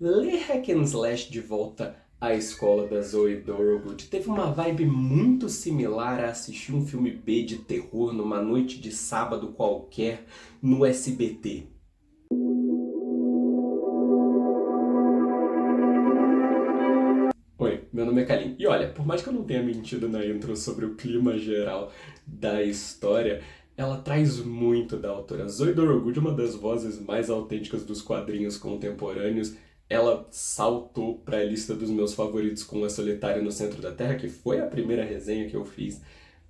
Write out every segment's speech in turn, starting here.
ler Hack and Slash de volta à escola da Zoe Dorogood teve uma vibe muito similar a assistir um filme B de terror numa noite de sábado qualquer no SBT. Oi, meu nome é Kalim. E olha, por mais que eu não tenha mentido na intro sobre o clima geral da história, ela traz muito da autora. Zoe Dorogood, uma das vozes mais autênticas dos quadrinhos contemporâneos, ela saltou para a lista dos meus favoritos com A Solitária no Centro da Terra, que foi a primeira resenha que eu fiz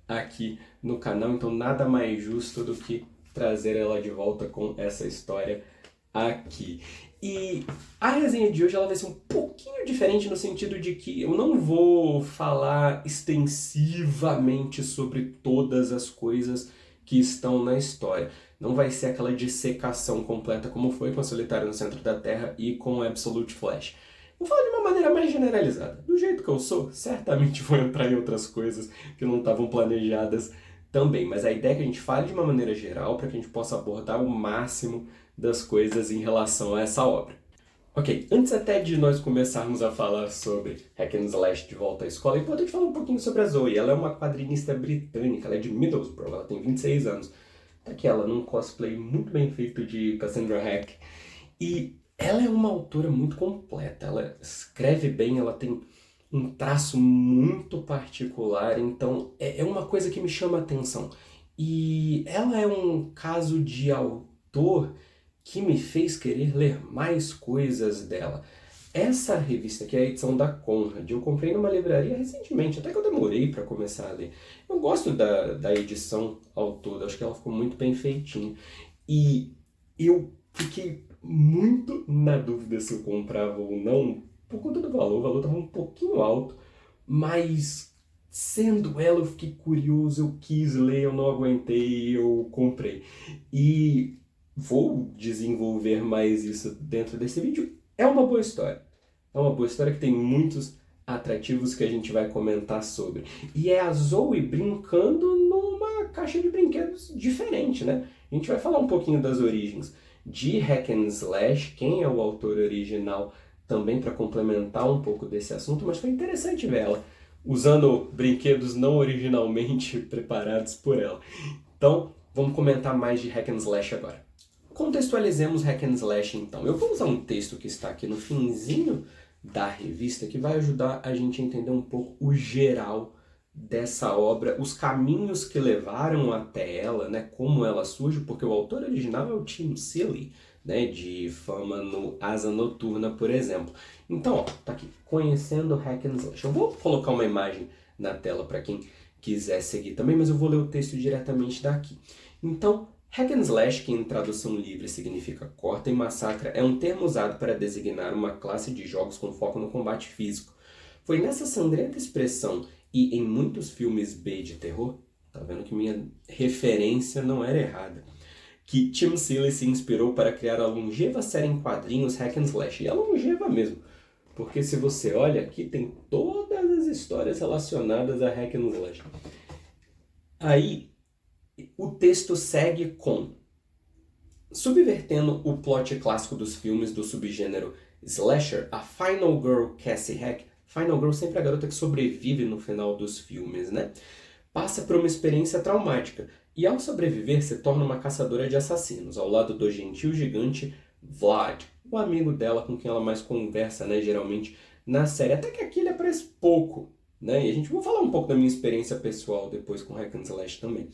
aqui no canal, então nada mais justo do que trazer ela de volta com essa história aqui. E a resenha de hoje ela vai ser um pouquinho diferente no sentido de que eu não vou falar extensivamente sobre todas as coisas que estão na história. Não vai ser aquela dissecação completa como foi com A Solitária no Centro da Terra e com Absolute Flash. Vou falar de uma maneira mais generalizada. Do jeito que eu sou, certamente vou entrar em outras coisas que não estavam planejadas também. Mas a ideia é que a gente fale de uma maneira geral para que a gente possa abordar o máximo das coisas em relação a essa obra. Ok, antes até de nós começarmos a falar sobre Hack and Slash de volta à escola, é importante falar um pouquinho sobre a Zoe. Ela é uma quadrinista britânica, ela é de Middlesbrough, ela tem 26 anos. Tá aqui ela num cosplay muito bem feito de Cassandra Hack. E ela é uma autora muito completa, ela escreve bem, ela tem um traço muito particular, então é uma coisa que me chama a atenção. E ela é um caso de autor que me fez querer ler mais coisas dela. Essa revista aqui é a edição da Conrad, eu comprei numa livraria recentemente, até que eu demorei para começar a ler. Eu gosto da edição ao todo, acho que ela ficou muito bem feitinha. E eu fiquei muito na dúvida se eu comprava ou não, por conta do valor. O valor estava um pouquinho alto, mas sendo ela eu fiquei curioso, eu quis ler, eu não aguentei, eu comprei. E vou desenvolver mais isso dentro desse vídeo. É uma boa história. É uma boa história que tem muitos atrativos que a gente vai comentar sobre. E é a Zoe brincando numa caixa de brinquedos diferente, né? A gente vai falar um pouquinho das origens de Hack and Slash, quem é o autor original também para complementar um pouco desse assunto, mas foi interessante ver ela usando brinquedos não originalmente preparados por ela. Então, vamos comentar mais de Hack and Slash agora. Contextualizemos Hack and Slash então. Eu vou usar um texto que está aqui no finzinho da revista que vai ajudar a gente a entender um pouco o geral dessa obra, os caminhos que levaram até ela, né, como ela surge, porque o autor original é o Tim Seeley, né, de fama no Asa Noturna, por exemplo. Então, ó, tá aqui, conhecendo Hack and Slash. Eu vou colocar uma imagem na tela para quem quiser seguir também, mas eu vou ler o texto diretamente daqui. Então, Hack and Slash, que em tradução livre significa corta e massacra, é um termo usado para designar uma classe de jogos com foco no combate físico. Foi nessa sangrenta expressão e em muitos filmes B de terror, tá vendo que minha referência não era errada, que Tim Seeley se inspirou para criar a longeva série em quadrinhos Hack and Slash. E é longeva mesmo, porque se você olha aqui tem todas as histórias relacionadas a Hack and Slash. Aí o texto segue com: subvertendo o plot clássico dos filmes do subgênero slasher, a Final Girl Cassie Hack, Final Girl sempre é a garota que sobrevive no final dos filmes, né? Passa por uma experiência traumática e ao sobreviver se torna uma caçadora de assassinos, ao lado do gentil gigante Vlad, o amigo dela com quem ela mais conversa, né, geralmente na série, até que aqui ele aparece pouco, né? E a gente vai falar um pouco da minha experiência pessoal depois com Hack and Slash também.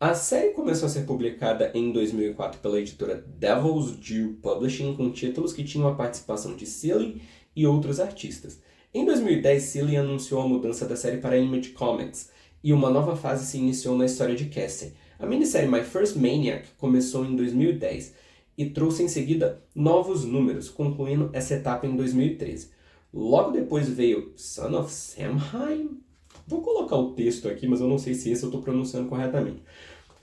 A série começou a ser publicada em 2004 pela editora Devil's Due Publishing, com títulos que tinham a participação de Seeley e outros artistas. Em 2010, Seeley anunciou a mudança da série para Image Comics, e uma nova fase se iniciou na história de Cassie. A minissérie My First Maniac começou em 2010 e trouxe em seguida novos números, concluindo essa etapa em 2013. Logo depois veio Son of Samhain. Vou colocar o texto aqui, mas eu não sei se esse eu estou pronunciando corretamente.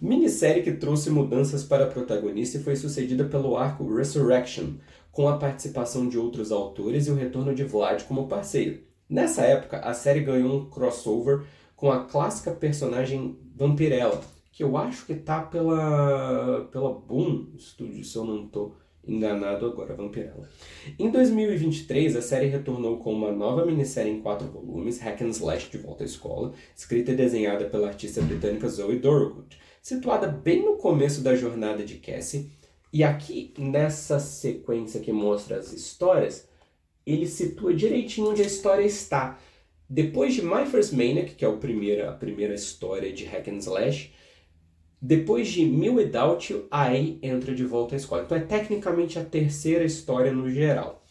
Minissérie que trouxe mudanças para a protagonista e foi sucedida pelo arco Resurrection, com a participação de outros autores e o retorno de Vlad como parceiro. Nessa época, a série ganhou um crossover com a clássica personagem Vampirella, que eu acho que tá pela Boom Studios, se eu não estou enganado agora, Vampirella. Em 2023, a série retornou com uma nova minissérie em 4 volumes, Hack and Slash de Volta à Escola, escrita e desenhada pela artista britânica Zoe Dorgood, situada bem no começo da jornada de Cassie. E aqui, nessa sequência que mostra as histórias, ele situa direitinho onde a história está. Depois de My First Maniac, que é a primeira história de Hack and Slash, depois de Me Without You, aí entra de volta à escola. Então é tecnicamente a terceira história no geral.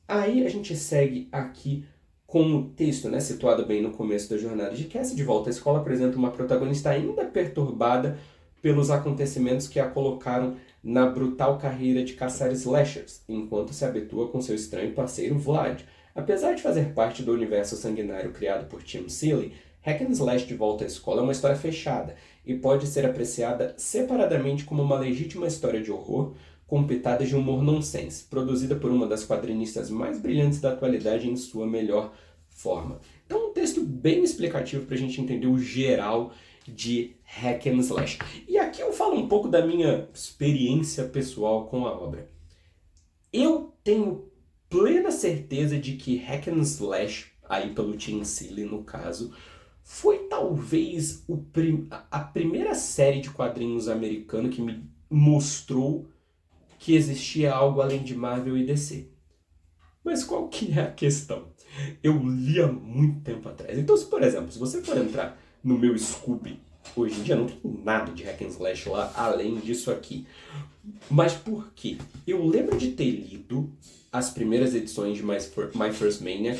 Aí a gente segue aqui com o texto, né, situado bem no começo da jornada de Cassie. De volta à escola apresenta uma protagonista ainda perturbada pelos acontecimentos que a colocaram na brutal carreira de caçar slashers, enquanto se habitua com seu estranho parceiro Vlad. Apesar de fazer parte do universo sanguinário criado por Tim Seeley, Hack and Slash de Volta à Escola é uma história fechada e pode ser apreciada separadamente como uma legítima história de horror com pitadas de humor nonsense, produzida por uma das quadrinistas mais brilhantes da atualidade em sua melhor forma. Então, um texto bem explicativo para a gente entender o geral de Hack and Slash. E aqui eu falo um pouco da minha experiência pessoal com a obra. Eu tenho plena certeza de que Hack and Slash, aí pelo Tim Seeley no caso, foi talvez a primeira série de quadrinhos americano que me mostrou que existia algo além de Marvel e DC. Mas qual que é a questão? Eu li há muito tempo atrás. Então, por exemplo, se você for entrar no meu Scooby, hoje em dia não tem nada de Hack and Slash lá, além disso aqui. Mas por quê? Eu lembro de ter lido as primeiras edições de My First Maniac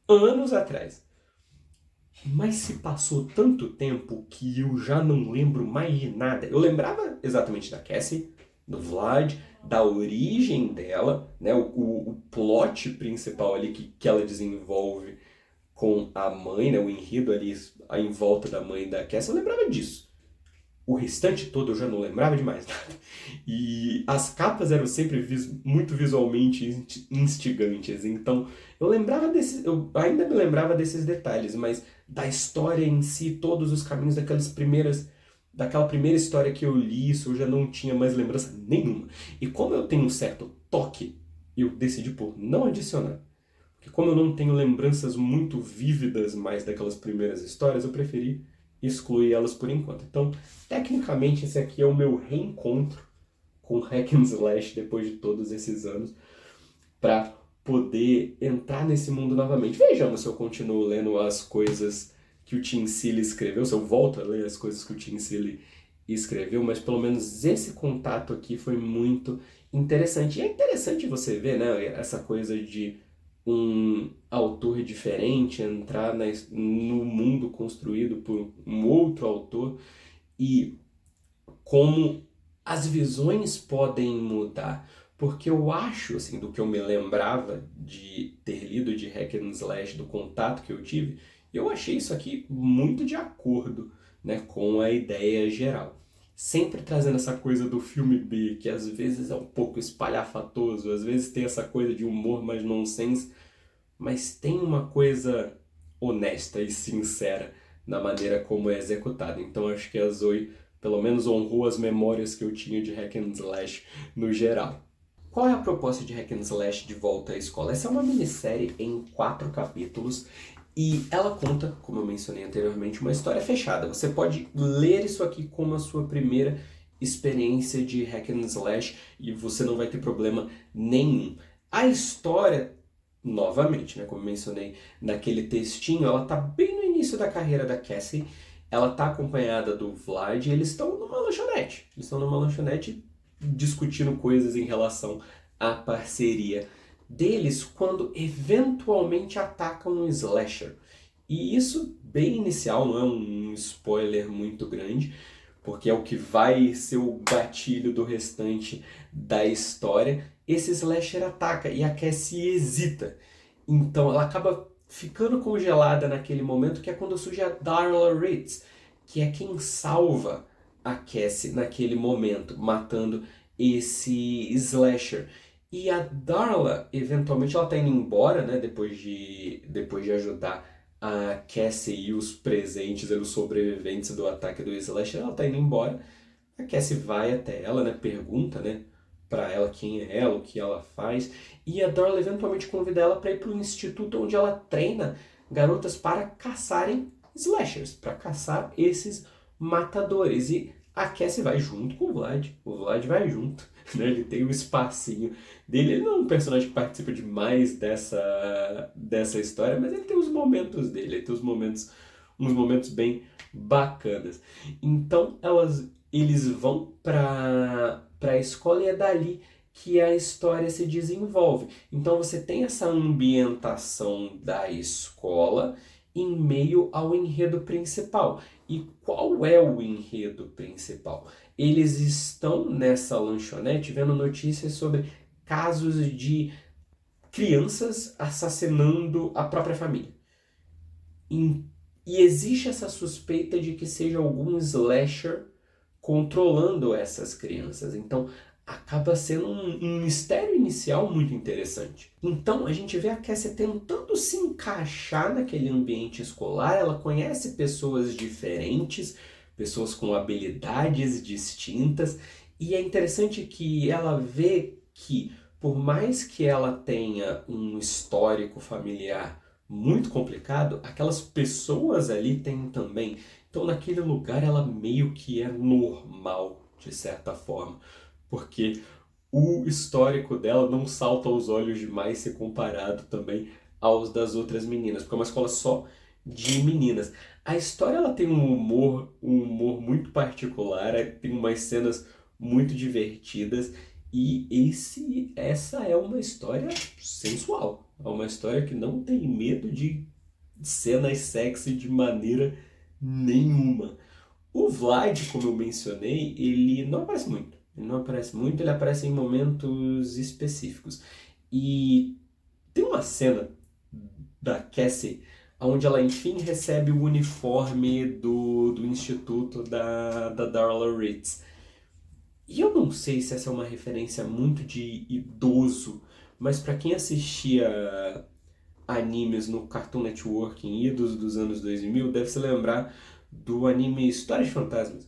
anos atrás. Mas se passou tanto tempo que eu já não lembro mais de nada. Eu lembrava exatamente da Cassie, do Vlad, da origem dela, né? O plot principal ali que ela desenvolve com a mãe, né? O enredo ali em volta da mãe da Cassie, eu lembrava disso. O restante todo eu já não lembrava de mais nada. E as capas eram sempre muito visualmente instigantes. Então, eu ainda me lembrava desses detalhes, mas da história em si, todos os caminhos daquela primeira história que eu li, isso eu já não tinha mais lembrança nenhuma. E como eu tenho um certo toque, eu decidi por não adicionar. Porque como eu não tenho lembranças muito vívidas mais daquelas primeiras histórias, eu preferi excluir elas por enquanto. Então, tecnicamente, esse aqui é o meu reencontro com Hack and Slash depois de todos esses anos, para poder entrar nesse mundo novamente. Vejamos se eu continuo lendo as coisas que o Tim Seeley escreveu, se eu volto a ler as coisas que o Tim Seeley escreveu, mas pelo menos esse contato aqui foi muito interessante. E é interessante você ver, né, essa coisa de um autor diferente entrar no mundo construído por um outro autor e como as visões podem mudar. Porque eu acho, assim, do que eu me lembrava de ter lido de Hack and Slash, do contato que eu tive, eu achei isso aqui muito de acordo, né, com a ideia geral. Sempre trazendo essa coisa do filme B, que às vezes é um pouco espalhafatoso, às vezes tem essa coisa de humor mais nonsense, mas tem uma coisa honesta e sincera na maneira como é executado. Então acho que a Zoe pelo menos honrou as memórias que eu tinha de Hack and Slash no geral. Qual é a proposta de Hack and Slash de Volta à Escola? Essa é uma minissérie em 4 capítulos e ela conta, como eu mencionei anteriormente, uma história fechada. Você pode ler isso aqui como a sua primeira experiência de Hack and Slash e você não vai ter problema nenhum. A história, novamente, né, como eu mencionei naquele textinho, ela tá bem no início da carreira da Cassie. Ela tá acompanhada do Vlad e eles estão numa lanchonete. Eles estão numa lanchonete discutindo coisas em relação à parceria deles quando eventualmente atacam um slasher. E isso bem inicial, não é um spoiler muito grande, porque é o que vai ser o gatilho do restante da história. Esse slasher ataca e a Cassie hesita. Então ela acaba ficando congelada naquele momento, que é quando surge a Darla Ritz, que é quem salva a Cassie naquele momento, matando esse slasher. E a Darla, eventualmente, ela tá indo embora, né, depois de ajudar a Cassie e os presentes, os sobreviventes do ataque do slasher, ela tá indo embora. A Cassie vai até ela, né, pergunta, né, para ela quem é ela, o que ela faz, e a Doral eventualmente convida ela para ir para um instituto onde ela treina garotas para caçarem slashers, para caçar esses matadores. E a Cassie vai junto com o Vlad vai junto, né? Ele tem um espacinho dele, ele não é um personagem que participa demais dessa história, mas ele tem os momentos dele, ele tem uns momentos bem bacanas. Então eles vão para a escola e é dali que a história se desenvolve. Então você tem essa ambientação da escola em meio ao enredo principal. E qual é o enredo principal? Eles estão nessa lanchonete vendo notícias sobre casos de crianças assassinando a própria família. E existe essa suspeita de que seja algum slasher controlando essas crianças. Então, acaba sendo um mistério inicial muito interessante. Então, a gente vê a Cassie tentando se encaixar naquele ambiente escolar, ela conhece pessoas diferentes, pessoas com habilidades distintas, e é interessante que ela vê que, por mais que ela tenha um histórico familiar muito complicado, aquelas pessoas ali têm também. Então, naquele lugar, ela meio que é normal, de certa forma, porque o histórico dela não salta aos olhos demais se comparado também aos das outras meninas, porque é uma escola só de meninas. A história ela tem um humor muito particular, tem umas cenas muito divertidas e essa é uma história sensual. É uma história que não tem medo de cenas sexy de maneira nenhuma. O Vlad, como eu mencionei, ele não aparece muito. Ele não aparece muito, ele aparece em momentos específicos. E tem uma cena da Cassie onde ela enfim recebe o uniforme do instituto da Darla Ritz. E eu não sei se essa é uma referência muito de idoso, mas para quem assistia animes no Cartoon Network em idos dos anos 2000, deve se lembrar do anime Histórias de Fantasmas.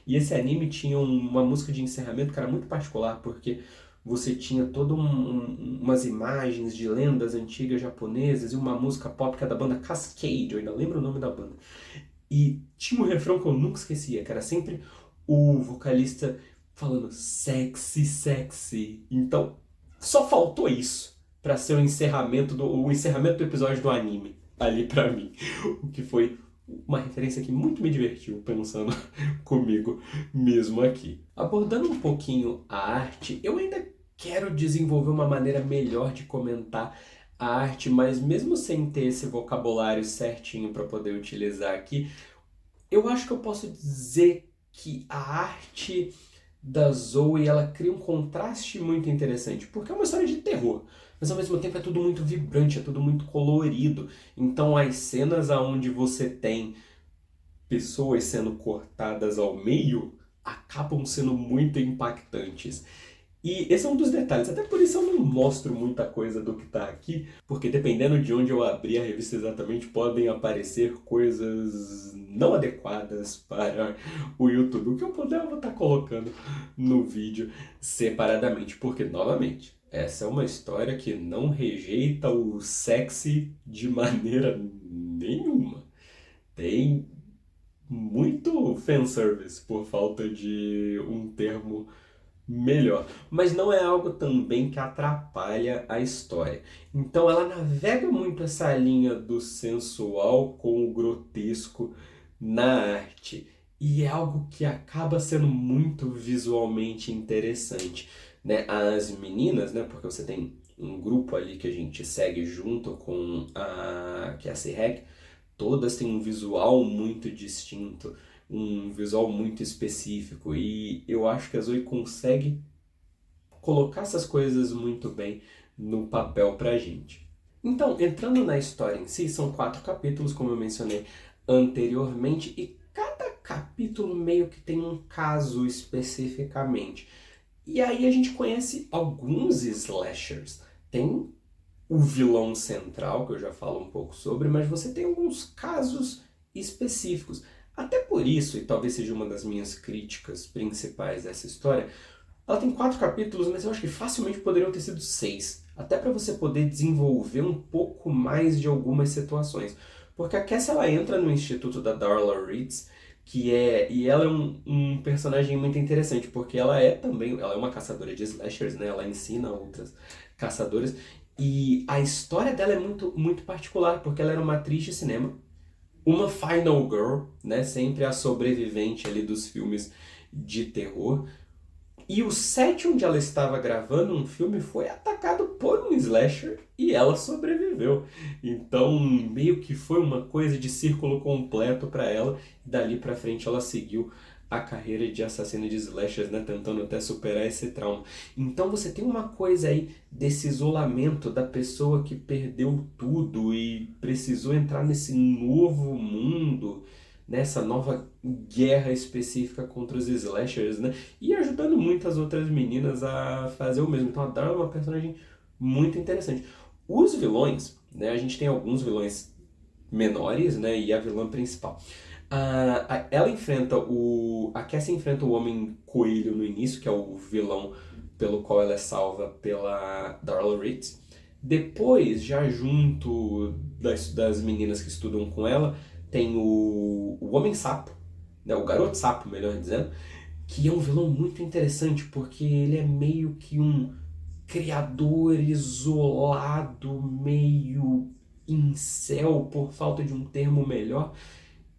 E esse anime tinha uma música de encerramento que era muito particular, porque você tinha todas umas imagens de lendas antigas japonesas e uma música pop que é da banda Cascade, eu ainda lembro o nome da banda. E tinha um refrão que eu nunca esquecia, que era sempre o vocalista falando sexy, sexy. Então, só faltou isso para ser o encerramento do episódio do anime ali para mim, o que foi uma referência que muito me divertiu pensando comigo mesmo aqui. Abordando um pouquinho a arte, eu ainda quero desenvolver uma maneira melhor de comentar a arte, mas mesmo sem ter esse vocabulário certinho para poder utilizar aqui, eu acho que eu posso dizer que a arte da Zoe, ela cria um contraste muito interessante, porque é uma história de terror, mas ao mesmo tempo é tudo muito vibrante, é tudo muito colorido. Então as cenas onde você tem pessoas sendo cortadas ao meio acabam sendo muito impactantes. E esse é um dos detalhes, até por isso eu não mostro muita coisa do que tá aqui, porque dependendo de onde eu abrir a revista exatamente, podem aparecer coisas não adequadas para o YouTube. O que eu puder eu vou estar colocando no vídeo separadamente, porque, novamente, essa é uma história que não rejeita o sexy de maneira nenhuma. Tem muito fanservice, por falta de um termo melhor, mas não é algo também que atrapalha a história. Então ela navega muito essa linha do sensual com o grotesco na arte, e é algo que acaba sendo muito visualmente interessante, né? As meninas, né? Porque você tem um grupo ali que a gente segue junto com a Cassie Hack, todas têm um visual muito distinto, um visual muito específico, e eu acho que a Zoe consegue colocar essas coisas muito bem no papel pra gente. Então, entrando na história em si, são 4 capítulos, como eu mencionei anteriormente, e cada capítulo meio que tem um caso especificamente. E aí a gente conhece alguns slashers. Tem o vilão central, que eu já falo um pouco sobre, mas você tem alguns casos específicos. Até por isso, e talvez seja uma das minhas críticas principais dessa história, Ela tem 4 capítulos, mas eu acho que facilmente poderiam ter sido 6. Até para você poder desenvolver um pouco mais de algumas situações. Porque a Cassie, ela entra no instituto da Darla Reeds, e ela é um personagem muito interessante, porque ela é uma caçadora de slashers, né? Ela ensina outras caçadoras. E a história dela é muito, muito particular, porque ela era uma atriz de cinema, uma final girl, né? Sempre a sobrevivente ali dos filmes de terror. E o set onde ela estava gravando um filme foi atacado por um slasher e ela sobreviveu. Então, meio que foi uma coisa de círculo completo para ela. E dali para frente ela seguiu a carreira de assassina de slashers, né, tentando até superar esse trauma. Então você tem uma coisa aí desse isolamento da pessoa que perdeu tudo e precisou entrar nesse novo mundo, nessa nova guerra específica contra os slashers, né? E ajudando muitas outras meninas a fazer o mesmo. Então a Darla é uma personagem muito interessante. Os vilões, né? A gente tem alguns vilões menores, né? E a vilã principal. A Cassie enfrenta o Homem Coelho no início, que é o vilão pelo qual ela é salva pela Darla Reed. Depois, já junto das meninas que estudam com ela, tem o Homem Sapo, né? O Garoto Sapo, melhor dizendo, que é um vilão muito interessante, porque ele é meio que um criador isolado, meio incel, por falta de um termo melhor,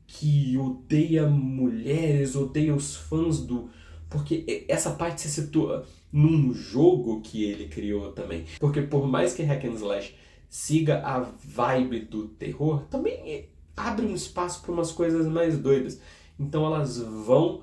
que odeia mulheres, odeia os fãs do... Porque essa parte se situa num jogo que ele criou também. Porque por mais que Hack and Slash siga a vibe do terror, também abre um espaço para umas coisas mais doidas. Então elas vão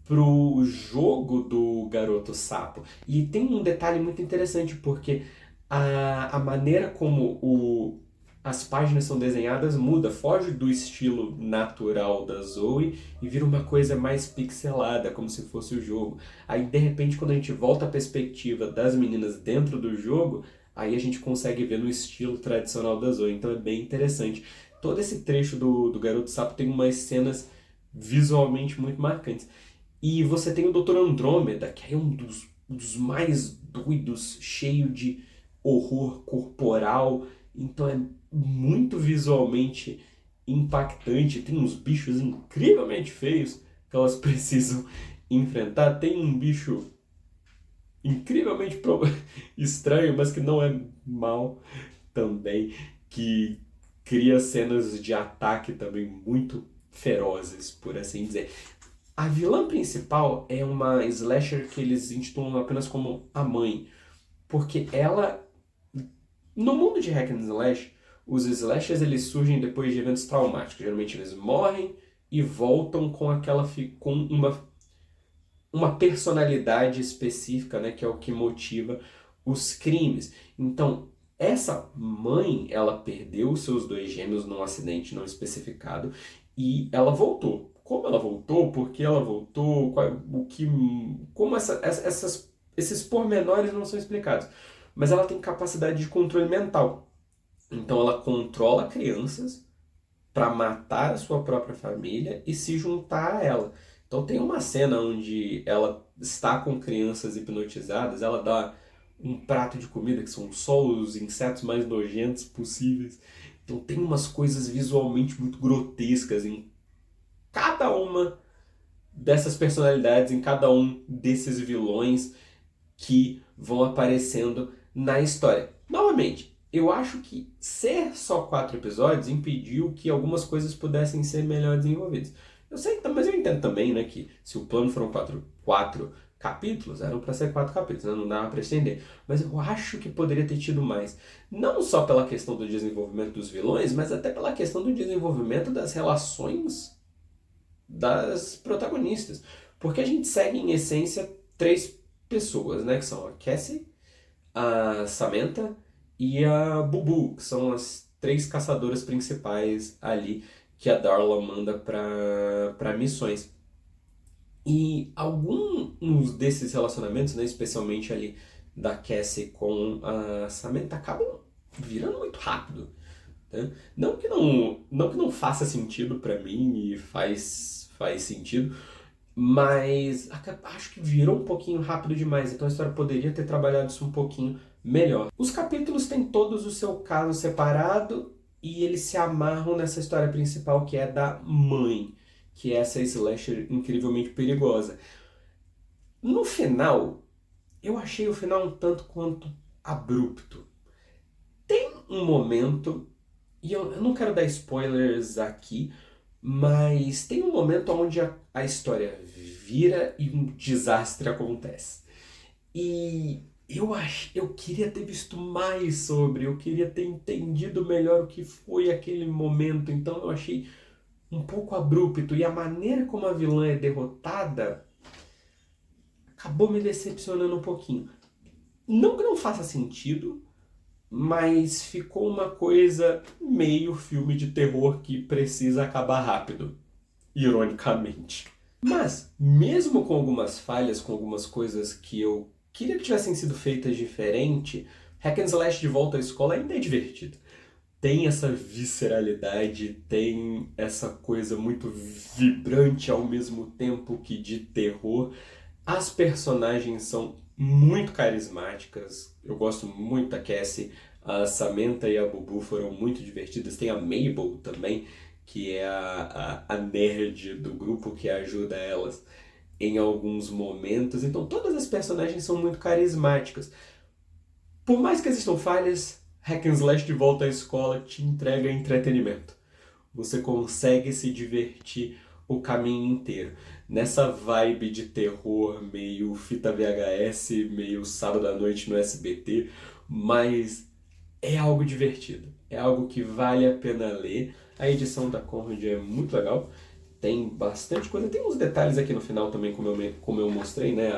pro jogo do Garoto Sapo. E tem um detalhe muito interessante, porque a maneira como as páginas são desenhadas muda, foge do estilo natural da Zoe e vira uma coisa mais pixelada, como se fosse o jogo. Aí, de repente, quando a gente volta a perspectiva das meninas dentro do jogo, aí a gente consegue ver no estilo tradicional da Zoe. Então é bem interessante. Todo esse trecho do Garoto Sapo tem umas cenas visualmente muito marcantes. E você tem o Dr. Andrômeda, que é um dos mais doidos, cheio de horror corporal. Então é muito visualmente impactante. Tem uns bichos incrivelmente feios que elas precisam enfrentar. Tem um bicho incrivelmente estranho, mas que não é mal também, que cria cenas de ataque também muito ferozes, por assim dizer. A vilã principal é uma slasher que eles intitulam apenas como a mãe, porque ela, no mundo de hack and slash, os slashers eles surgem depois de eventos traumáticos. Geralmente eles morrem e voltam com uma personalidade específica, né, que é o que motiva os crimes. Então, essa mãe, ela perdeu seus 2 gêmeos num acidente não especificado e ela voltou. Como ela voltou? Por que ela voltou? Como esses pormenores não são explicados. Mas ela tem capacidade de controle mental. Então ela controla crianças para matar a sua própria família e se juntar a ela. Então tem uma cena onde ela está com crianças hipnotizadas, ela dá um prato de comida que são só os insetos mais nojentos possíveis. Então tem umas coisas visualmente muito grotescas em cada uma dessas personalidades, em cada um desses vilões que vão aparecendo na história. Novamente, eu acho que ser só 4 episódios impediu que algumas coisas pudessem ser melhor desenvolvidas. Eu sei, mas eu entendo também, né, que se o plano foram quatro capítulos, eram para ser 4 capítulos, né, não dava para estender. Mas eu acho que poderia ter tido mais. Não só pela questão do desenvolvimento dos vilões, mas até pela questão do desenvolvimento das relações das protagonistas. Porque a gente segue, em essência, 3 pessoas, né, que são a Cassie, a Samantha e a Bubu, que são as 3 caçadoras principais ali que a Darla manda para missões. E alguns desses relacionamentos, né, especialmente ali da Cassie com a Samantha, acabam virando muito rápido, né? Não que não faça sentido para mim, e faz sentido. mas acho que virou um pouquinho rápido demais, então a história poderia ter trabalhado isso um pouquinho melhor. Os capítulos têm todos o seu caso separado e eles se amarram nessa história principal que é da mãe, que é essa slasher incrivelmente perigosa. No final, eu achei o final um tanto quanto abrupto. Tem um momento, e eu não quero dar spoilers aqui, mas tem um momento onde a história vira e um desastre acontece. E eu queria ter visto mais sobre, eu queria ter entendido melhor o que foi aquele momento, então eu achei um pouco abrupto. E a maneira como a vilã é derrotada acabou me decepcionando um pouquinho. Não que não faça sentido, mas ficou uma coisa meio filme de terror que precisa acabar rápido, ironicamente. Mas, mesmo com algumas falhas, com algumas coisas que eu queria que tivessem sido feitas diferente, Hack and Slash de Volta à Escola ainda é divertido. Tem essa visceralidade, tem essa coisa muito vibrante ao mesmo tempo que de terror. As personagens são muito carismáticas. Eu gosto muito da Cassie. A Samantha e a Bubu foram muito divertidas. Tem a Mabel também, que é a nerd do grupo que ajuda elas em alguns momentos. Então todas as personagens são muito carismáticas. Por mais que existam falhas, Hack and Slash de Volta à Escola te entrega entretenimento. Você consegue se divertir o caminho inteiro. Nessa vibe de terror, meio fita VHS, meio sábado à noite no SBT, mas é algo divertido. É algo que vale a pena ler. A edição da Conrad é muito legal. Tem bastante coisa. Tem uns detalhes aqui no final também, como eu mostrei, né?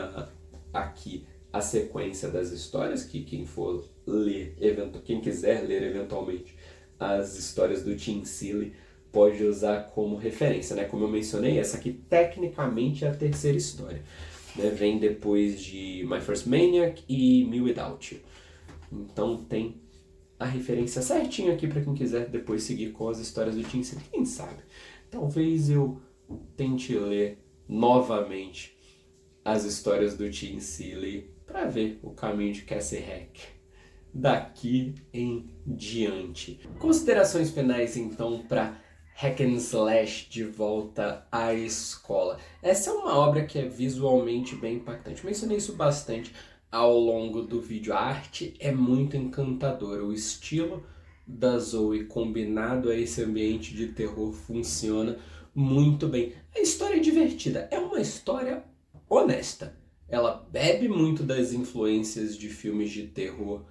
Aqui a sequência das histórias, que quem for ler, quem quiser ler eventualmente as histórias do Tim Seeley pode usar como referência, né? Como eu mencionei, essa aqui tecnicamente é a terceira história, né? Vem depois de My First Maniac e Me Without You. Então tem a referência certinha aqui para quem quiser depois seguir com as histórias do Tim Seeley. Quem sabe? Talvez eu tente ler novamente as histórias do Tim Seeley para ver o caminho de Cassie Hack daqui em diante. Considerações finais então para Hack and Slash de Volta à Escola. Essa é uma obra que é visualmente bem impactante. Mencionei isso bastante ao longo do vídeo. A arte é muito encantadora. O estilo da Zoe combinado a esse ambiente de terror funciona muito bem. A história é divertida. É uma história honesta. Ela bebe muito das influências de filmes de terror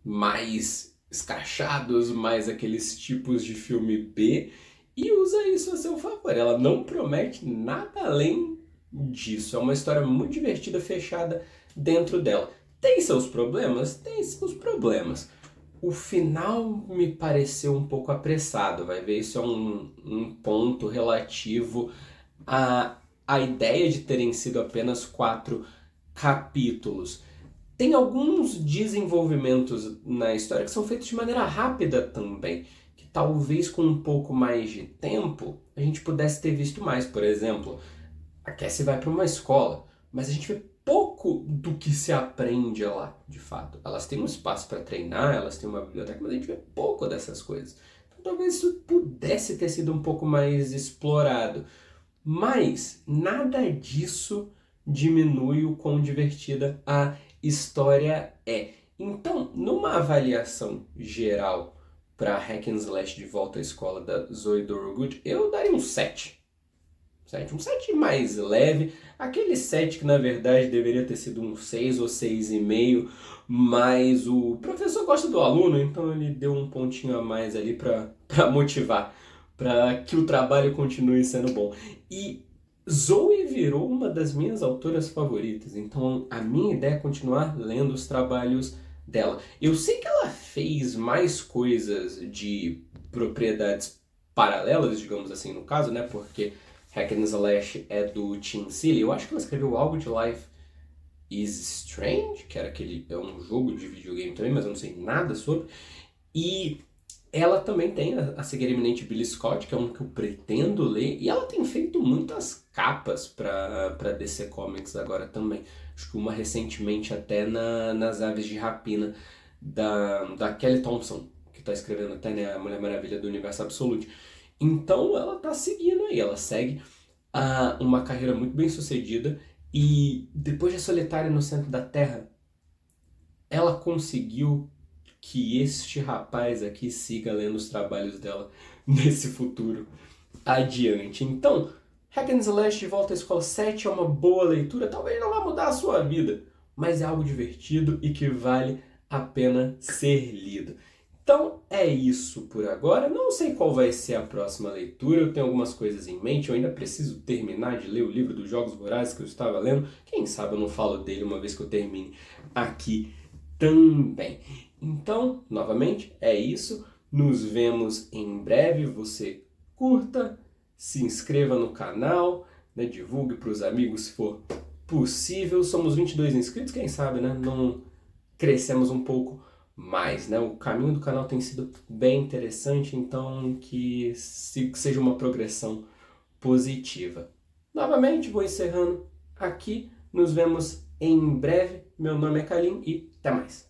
mais escrachados, mais aqueles tipos de filme B, e usa isso a seu favor. Ela não promete nada além disso. É uma história muito divertida, fechada dentro dela. Tem seus problemas? Tem seus problemas. O final me pareceu um pouco apressado, vai ver, isso é um ponto relativo à ideia de terem sido apenas 4 capítulos. Tem alguns desenvolvimentos na história que são feitos de maneira rápida também, que talvez com um pouco mais de tempo a gente pudesse ter visto mais. Por exemplo, a Cassie vai para uma escola, mas a gente vê pouco do que se aprende lá, de fato. Elas têm um espaço para treinar, elas têm uma biblioteca, mas a gente vê pouco dessas coisas. Então talvez isso pudesse ter sido um pouco mais explorado. Mas nada disso diminui o quão divertida a história é. Então, numa avaliação geral para Hack and Slash de Volta à Escola da Zoe Dorogood, eu daria um 7. Um 7 mais leve, aquele 7 que na verdade deveria ter sido um 6 ou 6,5, mas o professor gosta do aluno, então ele deu um pontinho a mais ali para motivar, para que o trabalho continue sendo bom. E Zoe virou uma das minhas autoras favoritas, então a minha ideia é continuar lendo os trabalhos dela. Eu sei que ela fez mais coisas de propriedades paralelas, digamos assim, no caso, né? Porque Hack and Slash é do Tim Seeley. Eu acho que ela escreveu algo de Life is Strange, que era é um jogo de videogame também, mas eu não sei nada sobre. E Ela também tem a cegueira iminente Billy Scott, que é um que eu pretendo ler, e ela tem feito muitas capas para DC Comics agora também. Acho que uma recentemente até nas Aves de Rapina, da Kelly Thompson, que está escrevendo até, né, a Mulher Maravilha do Universo Absolute. Então ela tá seguindo aí, ela segue uma carreira muito bem sucedida, e depois de Solitária no Centro da Terra, ela conseguiu que este rapaz aqui siga lendo os trabalhos dela nesse futuro adiante. Então, Hack and Slash de Volta à Escola 7 é uma boa leitura, talvez não vá mudar a sua vida, mas é algo divertido e que vale a pena ser lido. Então é isso por agora. Não sei qual vai ser a próxima leitura, eu tenho algumas coisas em mente, eu ainda preciso terminar de ler o livro dos Jogos Vorazes que eu estava lendo. Quem sabe eu não falo dele uma vez que eu termine aqui também. Então, novamente, é isso. Nos vemos em breve. Você curta, se inscreva no canal, né, divulgue para os amigos se for possível. Somos 22 inscritos, quem sabe, né? Não crescemos um pouco mais, né? O caminho do canal tem sido bem interessante, então que seja uma progressão positiva. Novamente, vou encerrando aqui. Nos vemos em breve. Meu nome é Kalim e até mais.